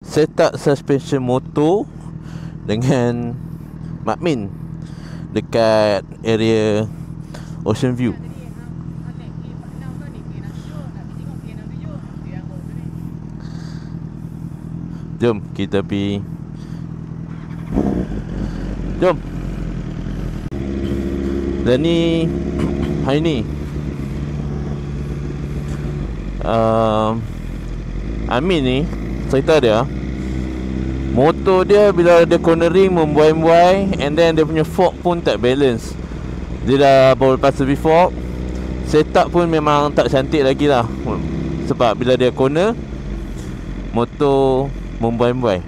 set up suspension motor dengan Makmin dekat area Ocean View. Jom kita pergi. Jom. Dan ni hari ni Amin ni cerita dia, motor dia bila dia cornering membuai-buai, and then dia punya fork pun tak balance. Dia dah baru lepas service fork, setup pun memang tak cantik lagi lah. Sebab bila dia corner, motor membuai-buai.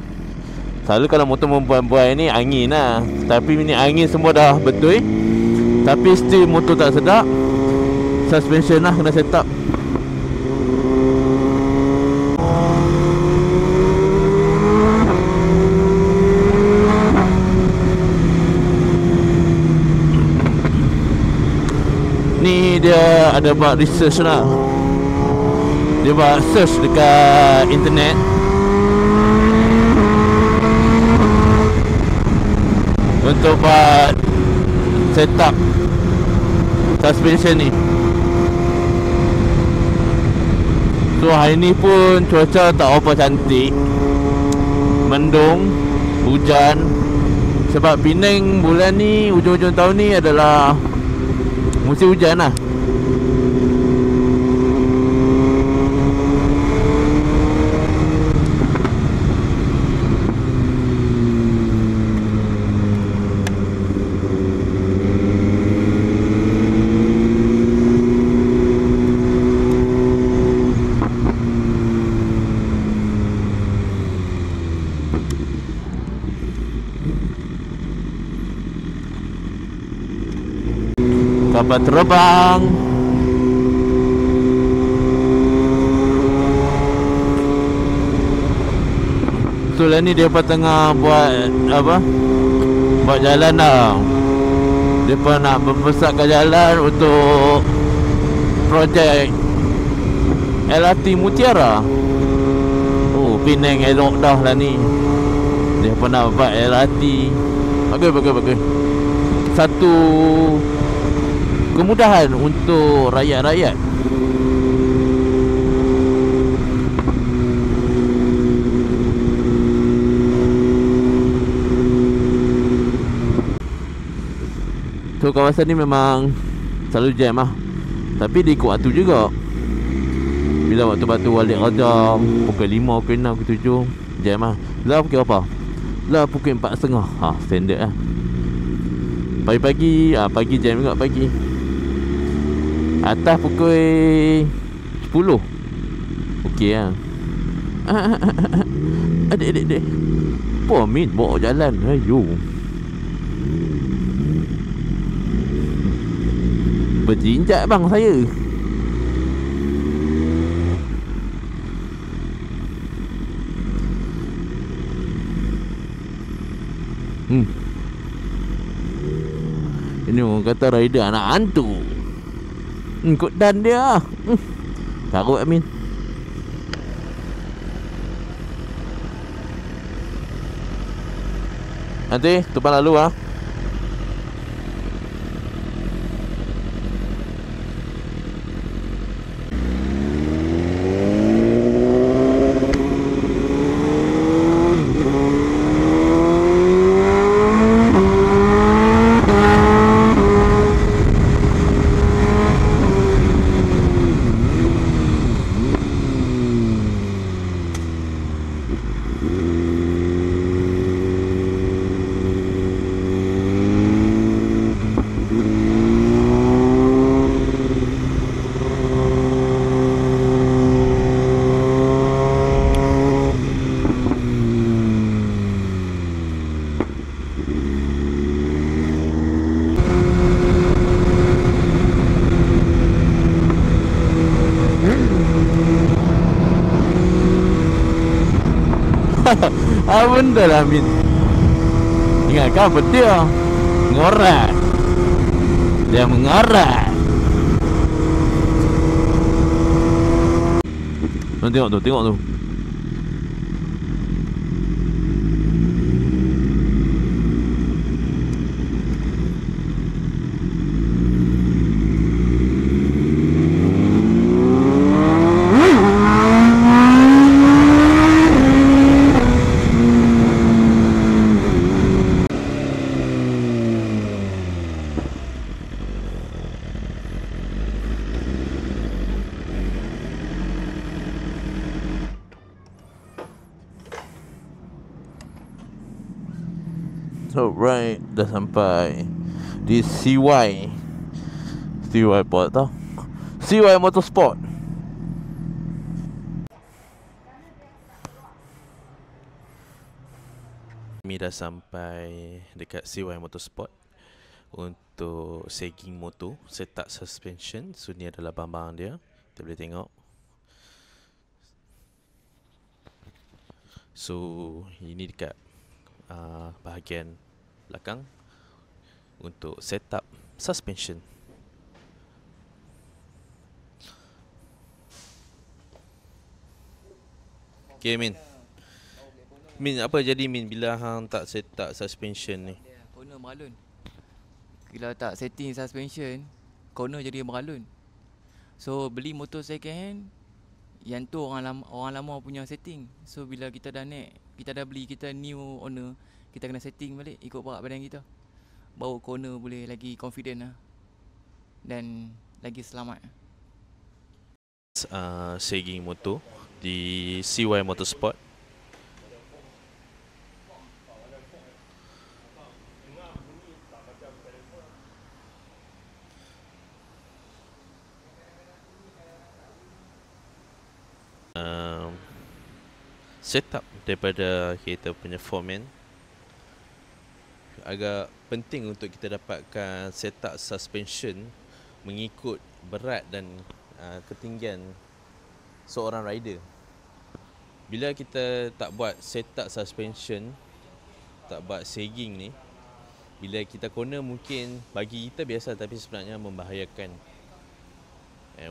Selalu kalau motor membuai-buai ni angin lah, tapi ni angin semua dah betul, tapi still motor tak sedap. Suspension lah kena setup. Ni dia ada buat research lah. Dia buat search dekat internet untuk buat setup suspension ni. So hari ni pun cuaca tak apa cantik, mendung, hujan. Sebab Penang bulan ni, hujung-hujung tahun ni adalah musim hujan lah. Kapal terbang. So lah ni dia tengah buat apa? Buat jalan lah. Dia nak membesarkan jalan untuk projek LRT Mutiara. Oh, Penang elok dah lah ni. Dia nak buat LRT. Bagus. Satu kemudahan untuk rakyat-rakyat. So kawasan ni memang selalu jam lah, tapi dia ikut waktu juga. Bila waktu-waktu Walik Raja pukul 5, pukul 6, pukul 7 jam lah. Lah pukul apa? Lah pukul 4.30. Standard lah. Pagi-pagi pagi jam juga pagi. Atas pukul 10 okey lah. Adik apa Min bawa jalan. Ayo, berjinjak bang saya. Ini orang kata rider anak hantu. Ikut dan dia. Karut Amin. Nanti tumpang lalu ah. Apa benda lah Min? Ingatkan apa dia? Mengorat. Dia mengorat. Tengok tu. Alright, dah sampai di CY Port tau. CY Motorsport. Kami dah sampai dekat CY Motorsport untuk sagging motor, setup suspension. So ni adalah barang-barang dia, kita boleh tengok. So ini dekat bahagian belakang untuk setup suspension. Okay Min, apa jadi Min bila hang tak setup suspension ni? Corner meralun. Bila tak setting suspension, corner jadi meralun. So beli motor second hand, yang tu orang lama punya setting. So bila kita dah naik, kita dah beli, kita new owner, kita kena setting balik ikut berat badan kita, baru corner boleh lagi confident lah dan lagi selamat. Sagging motor di CY Motorsport. Setup daripada kita punya foreman. Agak penting untuk kita dapatkan setup suspension mengikut berat dan ketinggian seorang rider. Bila kita tak buat setup suspension, tak buat sagging ni, bila kita corner mungkin bagi kita biasa tapi sebenarnya membahayakan.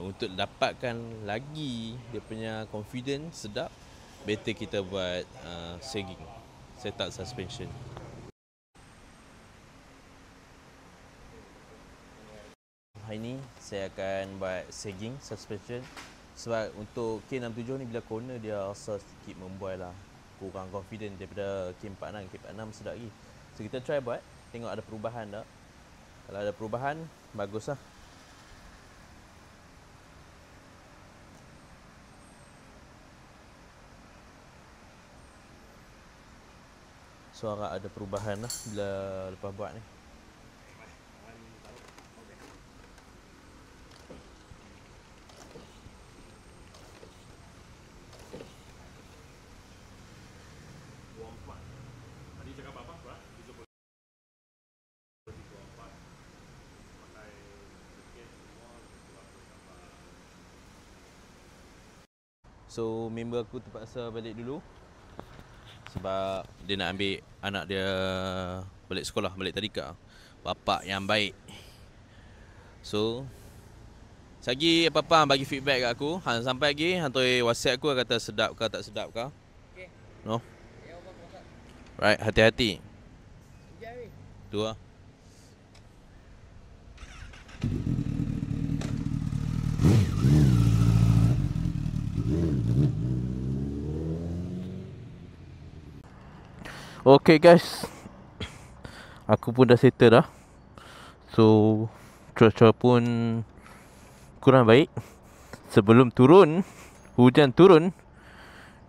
Untuk dapatkan lagi dia punya confidence sedap, better kita buat sagging, setup suspension. Hari ni saya akan buat sagging suspension. Sebab untuk K67 ni bila corner dia rasa sikit membuai lah, kurang confident daripada K46. K46 sedap lagi. So kita try buat, tengok ada perubahan tak. Kalau ada perubahan, bagus lah. So agak ada perubahan lah bila lepas buat ni. So member aku terpaksa balik dulu sebab dia nak ambil anak dia balik sekolah, balik tadika. Bapak yang baik. So lagi apa-apa bagi feedback kat aku. Hang sampai lagi hantar WhatsApp aku kata sedap ke tak sedap ke. Okey. No. Right, hati-hati. Tu lah. Okay guys, aku pun dah settle dah. So cuaca pun kurang baik. Sebelum hujan turun,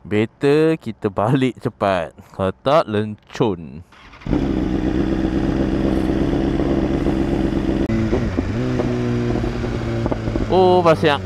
better kita balik cepat. Kalau tak lencun. Oh, pasang.